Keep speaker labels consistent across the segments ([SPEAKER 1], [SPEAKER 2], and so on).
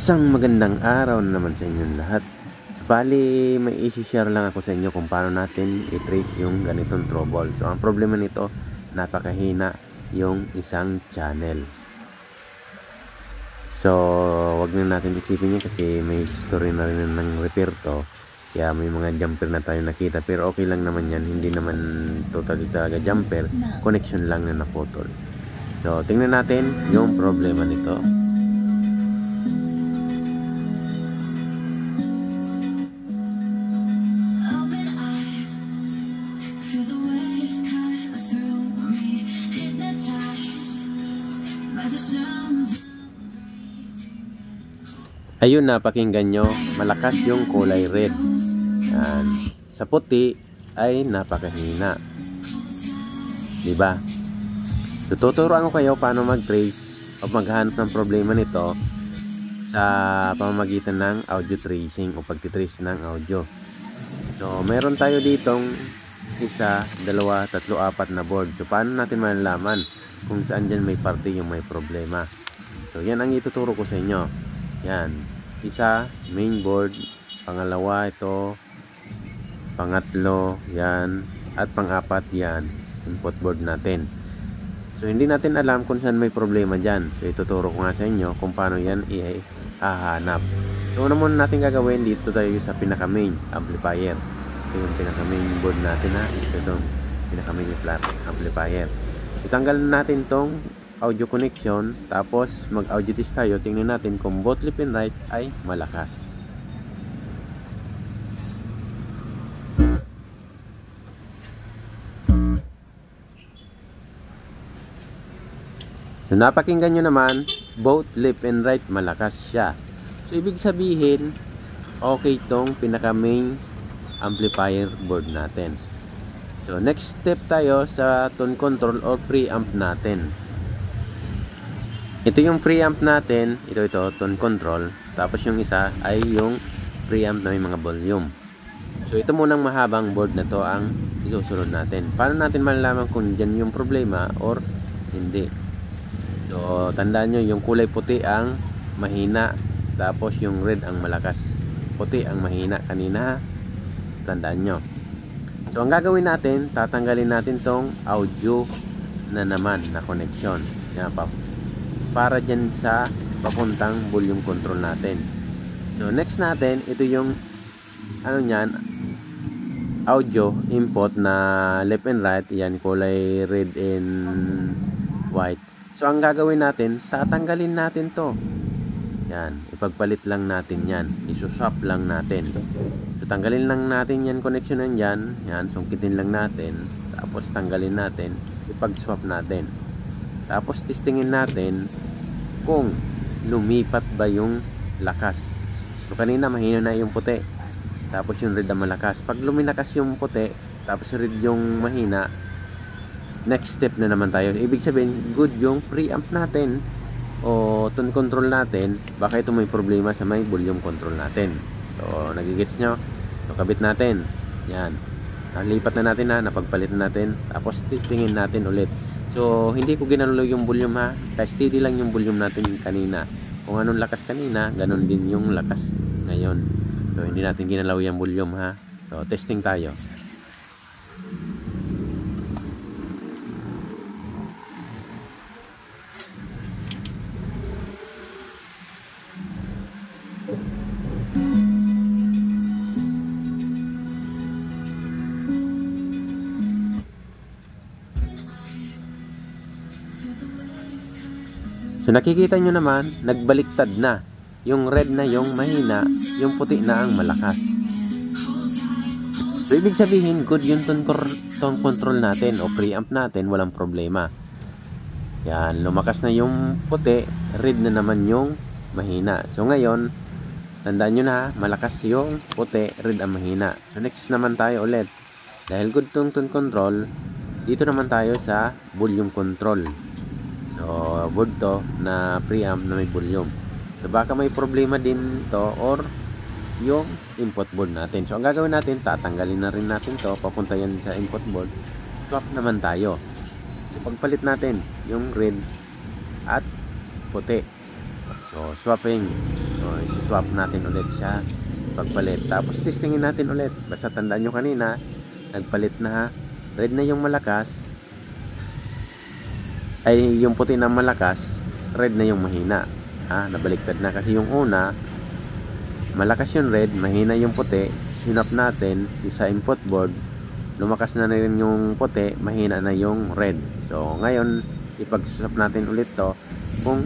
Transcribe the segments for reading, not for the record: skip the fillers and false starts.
[SPEAKER 1] Isang magandang araw na naman sa inyong lahat. So, bali, may isi-share lang ako sa inyo kung paano natin i-trace yung ganitong trouble. So, ang problema nito, napakahina yung isang channel. So, wag na natin isipin yun kasi may history na rin ng repair to. Kaya may mga jumper na tayo nakita. Pero okay lang naman yan. Hindi naman totally talaga jumper. Connection lang na naputol. So, tingnan natin yung problema nito. Ayun, napakinggan nyo, malakas yung kulay red. Yan. Sa puti ay napakahina. Diba? So, tuturuan ko kayo paano mag-trace o maghanap ng problema nito sa pamamagitan ng audio tracing o pagtitrace ng audio. So, meron tayo ditong isa, dalawa, tatlo, apat na board. So, paano natin malalaman kung saan dyan may parte yung may problema? So, yan ang ituturo ko sa inyo. Yan, isa main board, pangalawa ito, pangatlo yan, at pang-apat yan, input board natin. So hindi natin alam kung saan may problema dyan. So ituturo ko nga sa inyo kung paano yan i-hahanap. So una muna natin gagawin, dito tayo sa pinaka main amplifier. Ito yung pinaka main board natin ha. Ito itong pinaka main amplifier. Itanggalin natin tong audio connection, tapos mag audio test tayo. Tingnan natin kung both left and right ay malakas. So napakinggan nyo naman, both left and right malakas siya. So ibig sabihin okay tong pinaka main amplifier board natin. So next step tayo sa tone control or preamp natin. Ito yung preamp natin, ito tone control, tapos yung isa ay yung preamp na may mga volume. So ito munang mahabang board na to ang isusunod natin. Paano natin malalaman kung dyan yung problema or hindi? So tandaan nyo, yung kulay puti ang mahina, tapos yung red ang malakas. Puti ang mahina kanina, tandaan nyo. So ang gagawin natin, tatanggalin natin tong audio na naman na connection. Yan pa, para dyan sa papuntang volume control natin. So next natin, ito yung ano nyan, audio input na left and right. Yan, kulay red and white. So ang gagawin natin, tatanggalin natin to. Yan, ipagpalit lang natin yan, isuswap lang natin. So tanggalin lang natin yan, connection na yan. Yan, sungkitin lang natin, tapos tanggalin natin, ipag-swap natin. Tapos testingin natin kung lumipat ba yung lakas. So kanina mahina na yung puti, tapos yung red ang malakas. Pag luminakas yung puti, tapos red yung mahina, next step na naman tayo. Ibig sabihin, good yung preamp natin o tone control natin. Baka ito may problema sa may volume control natin. So nagigets nyo? So kabit natin. Yan, nalipat na natin ha, napagpalit na natin. Tapos testingin natin ulit. So hindi ko ginanulo yung volume ha, kasi steady lang yung volume natin kanina. Kung anong lakas kanina, ganun din yung lakas ngayon. So hindi natin ginalaw yung volume ha. So testing tayo. So nakikita nyo naman, nagbaliktad na. Yung red na yung mahina, yung puti na ang malakas. So ibig sabihin, good yung tone control natin o preamp natin, walang problema. Yan, lumakas na yung puti, red na naman yung mahina. So ngayon, tandaan nyo na, malakas yung puti, red ang mahina. So next naman tayo ulit. Dahil good tone control, dito naman tayo sa volume control. So board to na preamp na may volume. So baka may problema din to or yung input board natin. So ang gagawin natin, tatanggalin na rin natin to, papunta yan sa input board. Swap naman tayo. So pagpalit natin yung red at puti. So swapping. So swap natin ulit siya pagpalit. Tapos testingin natin ulit. Basta tandaan nyo kanina, nagpalit na ha. Red na yung malakas, ay yung puti na malakas, red na yung mahina. Nabaliktad na kasi yung una, malakas yung red, mahina yung puti. Sinap natin sa input board, lumakas na rin yung puti, mahina na yung red. So ngayon, ipag-swap natin ulit to kung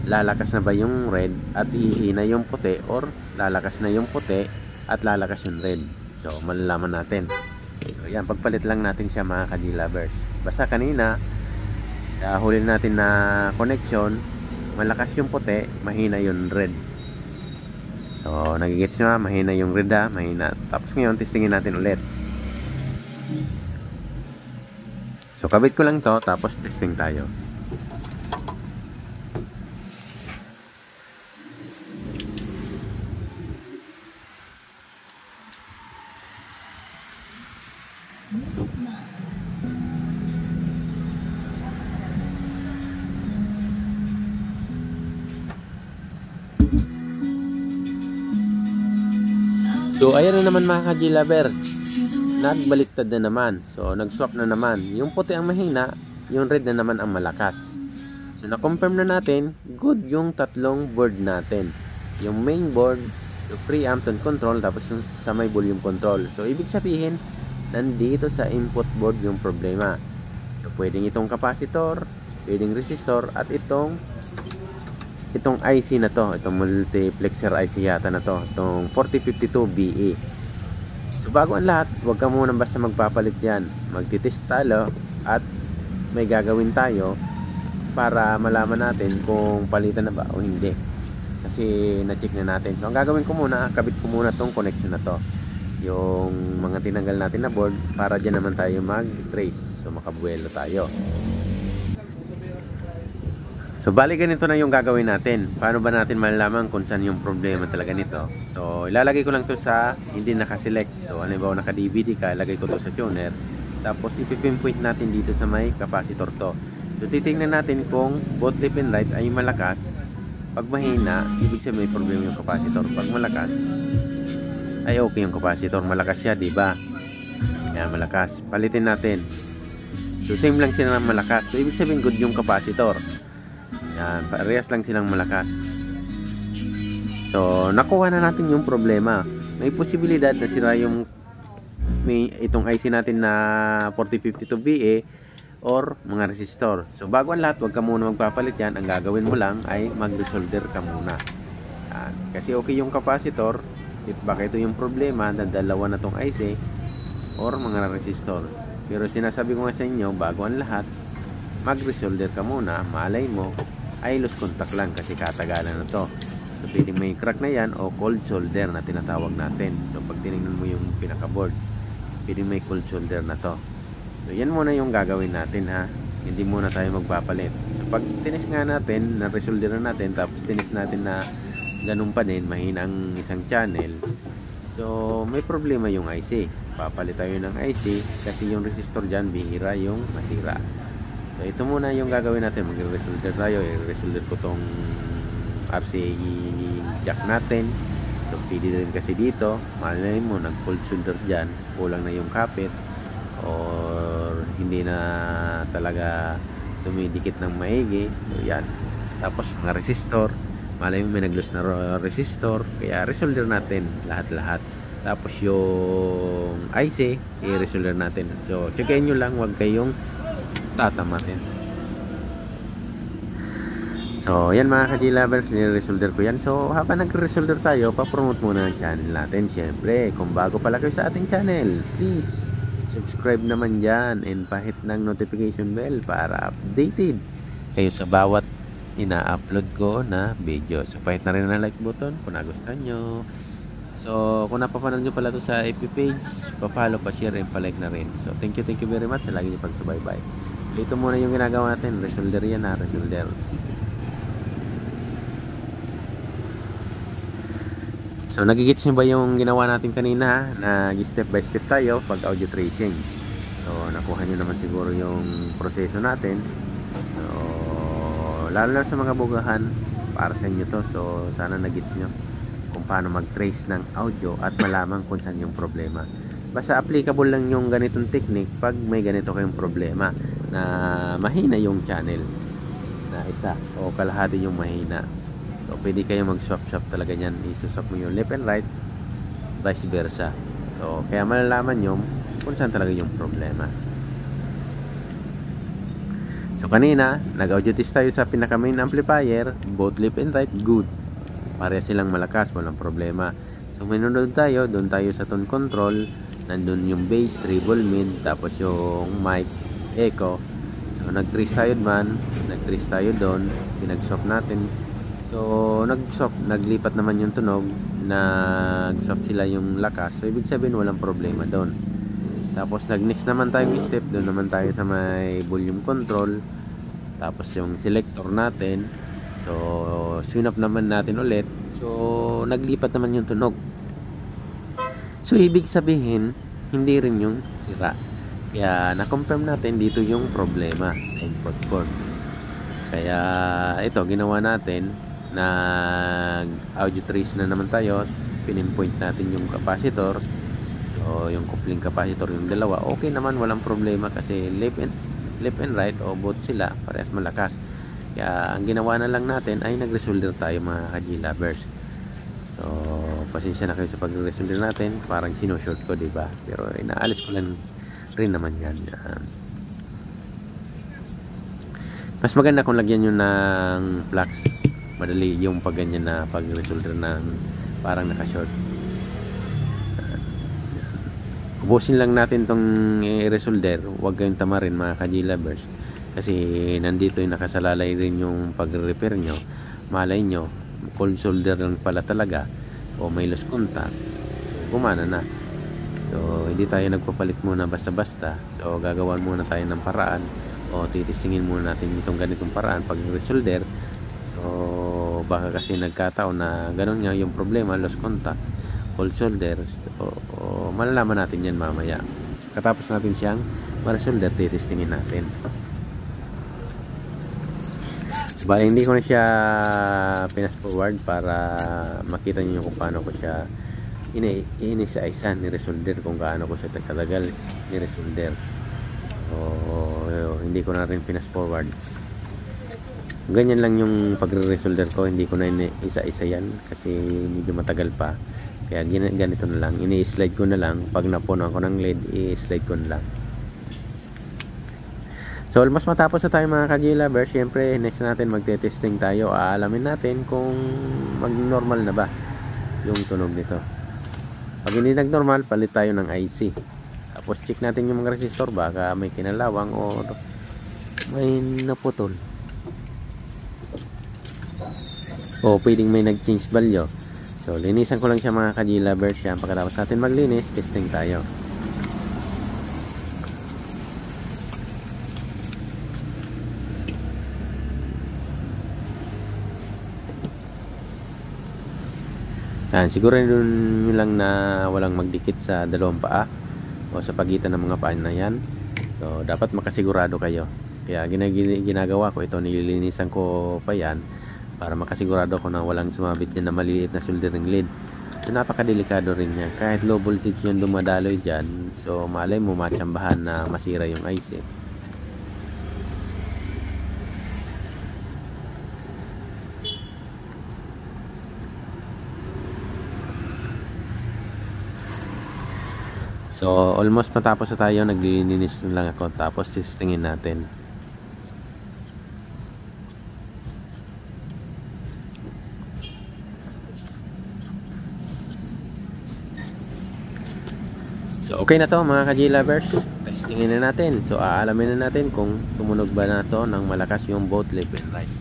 [SPEAKER 1] lalakas na ba yung red at hihina yung puti, or lalakas na yung puti at lalakas yung red. So malalaman natin. So yan, pagpalit lang natin siya mga ka-G-lovers. Basta kanina sa huli natin na connection, malakas yung puti, mahina yung red. So nagigets nyo, mahina yung red mahina. Tapos ngayon testingin natin ulit. So kabit ko lang to, tapos testing tayo. So ayan na naman mga ka-G-lover, nagbaliktad na naman. So nag-swap na naman. Yung puti ang mahina, yung red na naman ang malakas. So na-confirm na natin, good yung tatlong board natin. Yung main board, yung preamp, tone control, tapos yung sa may volume control. So ibig sabihin, nandito sa input board yung problema. So pwedeng itong capacitor, pwedeng resistor, at itong IC na to, itong multiplexer IC yata na to, itong 4052BE. So bago ang lahat, huwag ka muna basta magpapalit yan. Magtitest tayo at may gagawin tayo para malaman natin kung palitan na ba o hindi, kasi na-check na natin. So ang gagawin ko muna, kabit ko muna tong connection na to, yung mga tinanggal natin na board, para dyan naman tayo mag-trace, so makabuelo tayo. So bali ganito na yung gagawin natin. Paano ba natin malalaman kung saan yung problema talaga nito? So ilalagay ko lang to sa hindi nakaselect. So halimbawa naka-DVD ka, ilagay ko to sa tuner. Tapos ipipinpoint natin dito sa may capacitor to. So titingnan natin kung both left and right ay malakas. Pag mahina, ibig sabihin may problema yung capacitor. Pag malakas, ay okay yung capacitor. Malakas siya, di ba? Yan, malakas. Palitin natin. So same lang sila ng malakas. So ibig sabihin good yung capacitor. Yan, parehas lang silang malakas. So nakuha na natin yung problema. May posibilidad na sira yung itong IC natin na 4052BE or mga resistor. So bago ang lahat, huwag ka muna magpapalit yan. Ang gagawin mo lang ay mag-resolder ka muna. Yan. Kasi okay yung capacitor, baka ito yung problema na dalawa na tong IC or mga resistor. Pero sinasabi ko nga sa inyo, bago ang lahat, mag-resolder ka muna. Malay mo ay loose contact lang kasi katagalan na to. So pwedeng may crack na yan o cold solder na tinatawag natin. So pag tinignan mo yung pinaka-board, pwedeng may cold solder na to. So yan muna yung gagawin natin ha. Hindi muna tayo magpapalit. So pag tinis nga natin, na-resolder na natin, tapos tinis natin na ganun pa din, mahina ang isang channel, so may problema yung IC. Papalit tayo ng IC kasi yung resistor dyan, bihira yung masira. So ito muna yung gagawin natin. Mag-resolder tayo. I-resolder ko tong RCA jack natin. So pwede rin kasi dito, malay mo nag-cold solder dyan, kulang na yung kapit or hindi na talaga dumidikit ng maigi. So yan. Tapos mga resistor, malay mo may nag-loose na resistor, kaya resolder natin lahat-lahat. Tapos yung IC, i-resolder natin. So checkin nyo lang, huwag kayong tatamatin. So yan mga ka-G-lovers, nire-resolder ko yan. So habang nag-resolder tayo, pa-promote muna ang channel natin. Syempre, kung bago pala kayo sa ating channel, please subscribe naman dyan and pahit ng notification bell para updated kayo sa bawat ina-upload ko na video. So pahit na rin ang like button kung nagustuhan nyo. So kung napapanood nyo pala to sa FB page, pa-follow, pa-share, and pa-like na rin. So thank you very much sa lagi nyo pagsubaybay. So ito muna yung ginagawa natin. Resolder yan ha, resolder. So nagigits nyo ba yung ginawa natin kanina na step by step tayo pag audio tracing? So nakuha nyo naman siguro yung proseso natin. So lalo sa mga bugahan, para sa inyo to. So sana nagigits nyo. kung paano mag-trace ng audio at malaman kung saan yung problema. Basta applicable lang yung ganitong technique pag may ganito kayong problema na mahina yung channel na isa o kalahati yung mahina. So pwede kayo mag-swap talaga niyan. Isuswap mo yung left and right, vice versa. So kaya malalaman nyo kung saan talaga yung problema. So kanina, nag-audio test tayo sa pinaka main amplifier, both left and right, good. Pareha silang malakas, walang problema. So minunod tayo, doon tayo sa tone control, nandun yung bass, treble, mid, tapos yung mic, echo. So nag-trace tayo doon, pinag-swap natin. So naglipat naman yung tunog, nag-swap sila yung lakas. So ibig sabihin walang problema doon. Tapos nag-next naman tayong step, doon naman tayo sa may volume control. Tapos yung selector natin. So synap naman natin ulit. So naglipat naman yung tunog. So ibig sabihin, hindi rin yung sira. Kaya na-confirm natin dito yung problema sa input port. Kaya ito, ginawa natin. Nag-audio trace na naman tayo. Pinpoint natin yung capacitor. So yung coupling capacitor yung dalawa, okay naman, walang problema kasi left and right o both sila parehas malakas. Kaya ang ginawa na lang natin ay nag-resolder tayo mga ka-G-lovers. So pasensya na kayo sa pag-resolder natin, parang sinushoot ko, diba? Pero inaalis ko lang rin naman yan. Mas maganda kung lagyan nyo ng flux, madali yung pag ganyan na pag-resolder ng parang naka-short. Ubusin lang natin tong i-resolder, huwag kayong tamarin mga ka-G-lovers, kasi nandito yung nakasalalay rin yung pag-repair nyo. Malay nyo cold solder lang pala talaga o may loose contact, so gumana na. So hindi tayo nagpapalit muna basta-basta. So gagawan muna tayo ng paraan o titisingin muna natin itong ganitong paraan pag resolder. So baka kasi nagkataon na ganun nga yung problema, loose contact, cold solder. O malalaman natin yan mamaya. Katapos natin siyang ma-resolder, titistingin natin. So bali, hindi ko na siya pinas forward para makita niyo kung paano ko siya inisa-isa ni-resolder, kung gaano ko siya katagal ni-resolder. So hindi ko na rin pinas forward. Ganyan lang yung pagre-resolder ko, hindi ko na isa-isa yan kasi medyo matagal pa. Kaya ganito na lang, ini-slide ko na lang. Pag napuno ako ng lead, i-slide ko na lang. So almost matapos na tayo mga ka-G-lovers. Siyempre next natin magte-testing tayo. Aalamin natin kung mag-normal na ba yung tunog nito. Pag hindi nag-normal, palit tayo ng IC. Tapos check natin yung mga resistor, baka may kinalawang o may naputol. O pwedeng may nag-change value. So linisan ko lang siya mga ka-G-lovers. Yan, pagkatapos natin maglinis, testing tayo. Yan, siguro nyo lang na walang magdikit sa dalawang paa o sa pagitan ng mga paa na yan. So dapat makasigurado kayo. Kaya ginagawa ko ito, nililinisan ko pa yan para makasigurado ko na walang sumabit dyan na maliliit na soldering lead. So napakadelikado rin yan. Kahit low voltage yung dumadaloy dyan, so malay mo matsambahan na masira yung IC. So almost matapos na tayo, naglilinis na lang ako, tapos testingin natin. So okay na to mga ka-G-lovers, testingin na natin. So aalamin na natin kung tumunog ba na to ng malakas yung both left and right.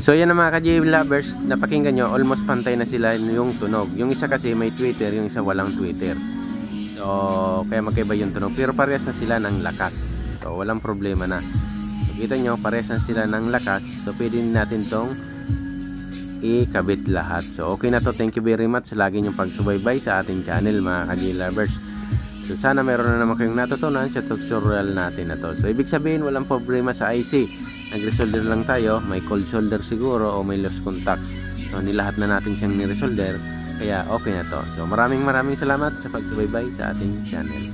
[SPEAKER 1] So yan ang mga ka-J lovers, napakinggan nyo, almost pantay na sila yung tunog. Yung isa kasi may tweeter, yung isa walang tweeter. So kaya magkaiba yung tunog, pero parehas na sila ng lakas. So walang problema na. So kita nyo, parehas na sila ng lakas. So pwede natin tong ikabit lahat. So okay na to, thank you very much sa lagi nyong pagsubaybay sa ating channel mga ka-J lovers. So sana meron na naman kayong natutunan sa tutorial natin na to. So ibig sabihin walang problema sa IC. Nag-resolder lang tayo, may cold solder siguro o may lost contact. So nilahat na natin siyang ni-resolder, kaya okay na to. So maraming salamat sa pagsubaybay sa ating channel.